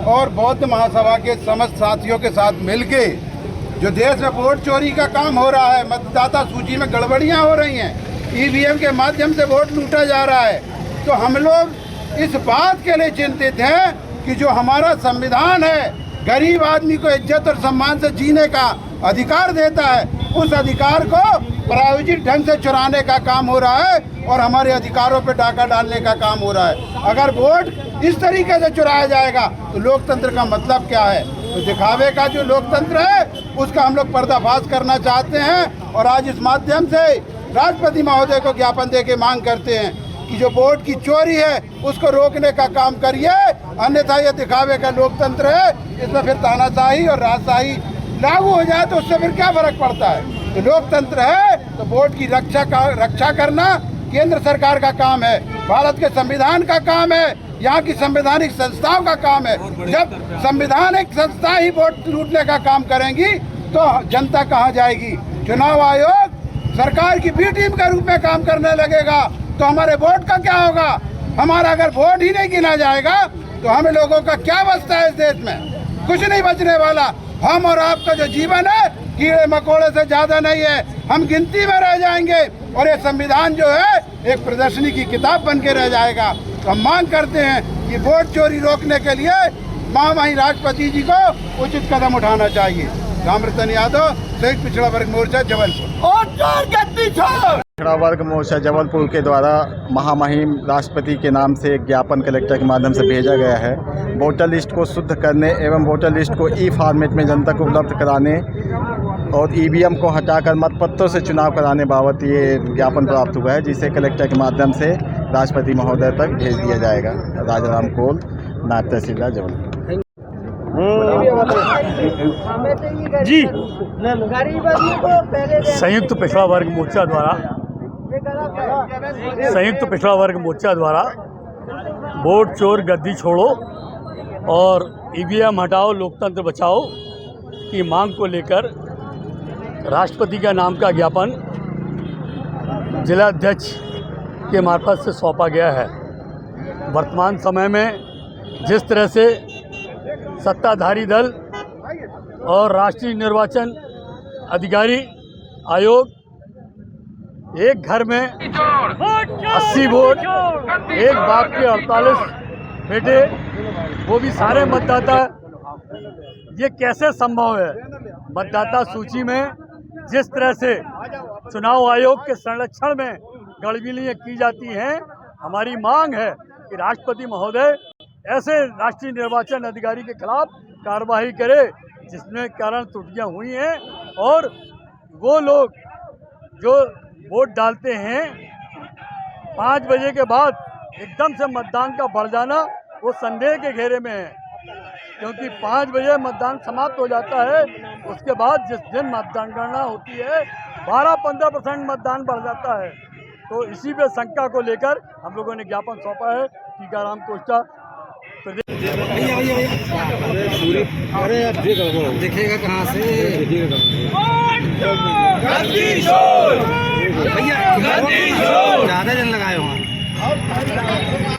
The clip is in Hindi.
और बौद्ध महासभा के समस्त साथियों के साथ मिलके जो देश में वोट चोरी का काम हो रहा है, मतदाता सूची में गड़बड़ियां हो रही हैं, ईवीएम के माध्यम से वोट लूटा जा रहा है, तो हम लोग इस बात के लिए चिंतित हैं कि जो हमारा संविधान है गरीब आदमी को इज्जत और सम्मान से जीने का अधिकार देता है, उस अधिकार को प्रायोजित ढंग से चुराने का काम हो रहा है और हमारे अधिकारों पर डाका डालने का काम हो रहा है। अगर वोट इस तरीके से चुराया जाएगा तो लोकतंत्र का मतलब क्या है? तो दिखावे का जो लोकतंत्र है उसका हम लोग पर्दाफाश करना चाहते हैं और आज इस माध्यम से राष्ट्रपति महोदय को ज्ञापन दे के मांग करते हैं कि जो वोट की चोरी है उसको रोकने का काम करिए, अन्यथा ये दिखावे का लोकतंत्र है, इसमें फिर तानाशाही और राजशाही लागू हो जाए तो उससे फिर क्या फर्क पड़ता है। तो लोकतंत्र है तो वोट की रक्षा करना केंद्र सरकार का काम है, भारत के संविधान का काम है, यहाँ की संवैधानिक संस्थाओं का काम है। जब संवैधानिक संस्था ही वोट लूटने का काम करेंगी तो जनता कहाँ जाएगी? चुनाव आयोग सरकार की बी टीम के रूप में काम करने लगेगा तो हमारे वोट का क्या होगा? हमारा अगर वोट ही नहीं गिना जाएगा तो हम लोगों का क्या बचता है? इस देश में कुछ नहीं बचने वाला। हम और आपका जो जीवन है कीड़े मकोड़े से ज्यादा नहीं है, हम गिनती में रह जाएंगे और ये संविधान जो है एक प्रदर्शनी की किताब बन के रह जाएगा। तो हम मांग करते हैं कि वोट चोरी रोकने के लिए महामहिम राष्ट्रपति जी को उचित कदम उठाना चाहिए। रामरतन यादव, संयुक्त पिछड़ा वर्ग मोर्चा जबलपुर। पिछड़ा वर्ग मोर्चा जबलपुर के द्वारा महामहिम राष्ट्रपति के नाम से एक ज्ञापन कलेक्टर के माध्यम से भेजा गया है। वोटर लिस्ट को शुद्ध करने एवं वोटर लिस्ट को ई फॉर्मेट में जनता को उपलब्ध कराने और ईवीएम को हटाकर मतपत्रों से चुनाव कराने बाबत ये ज्ञापन प्राप्त हुआ है, जिसे कलेक्टर के माध्यम से राष्ट्रपति महोदय तक भेज दिया जाएगा। राजाराम कोल, नायब तहसीलदार जबलपुर। जी, संयुक्त पिछड़ा वर्ग मोर्चा द्वारा वोट चोर गद्दी छोड़ो और ईवीएम हटाओ लोकतंत्र बचाओ की मांग को लेकर राष्ट्रपति का नाम का ज्ञापन जिला अध्यक्ष के मार्फत से सौंपा गया है। वर्तमान समय में जिस तरह से सत्ताधारी दल और राष्ट्रीय निर्वाचन अधिकारी आयोग एक घर में 80 वोट, एक बाप के 48 बेटे, वो भी सारे मतदाता, ये कैसे संभव है? मतदाता सूची में जिस तरह से चुनाव आयोग के संरक्षण में गड़बड़ियाँ की जाती हैं, हमारी मांग है कि राष्ट्रपति महोदय ऐसे राष्ट्रीय निर्वाचन अधिकारी के खिलाफ कार्रवाई करे जिसमें कारण त्रुटियां हुई हैं और वो लोग जो वोट डालते हैं 5 बजे के बाद एकदम से मतदान का बढ़ जाना वो संदेह के घेरे में है, क्योंकि 5 बजे मतदान समाप्त हो जाता है। उसके बाद जिस दिन मतदान गणना होती है 12-15% मतदान बढ़ जाता है। तो इसी पे शंका को लेकर हम लोगों ने ज्ञापन सौंपा है। टीकाराम कोष्टा, अरे दिखेगा कहाँ से? भैया ज़्यादा जन लगाए वहाँ।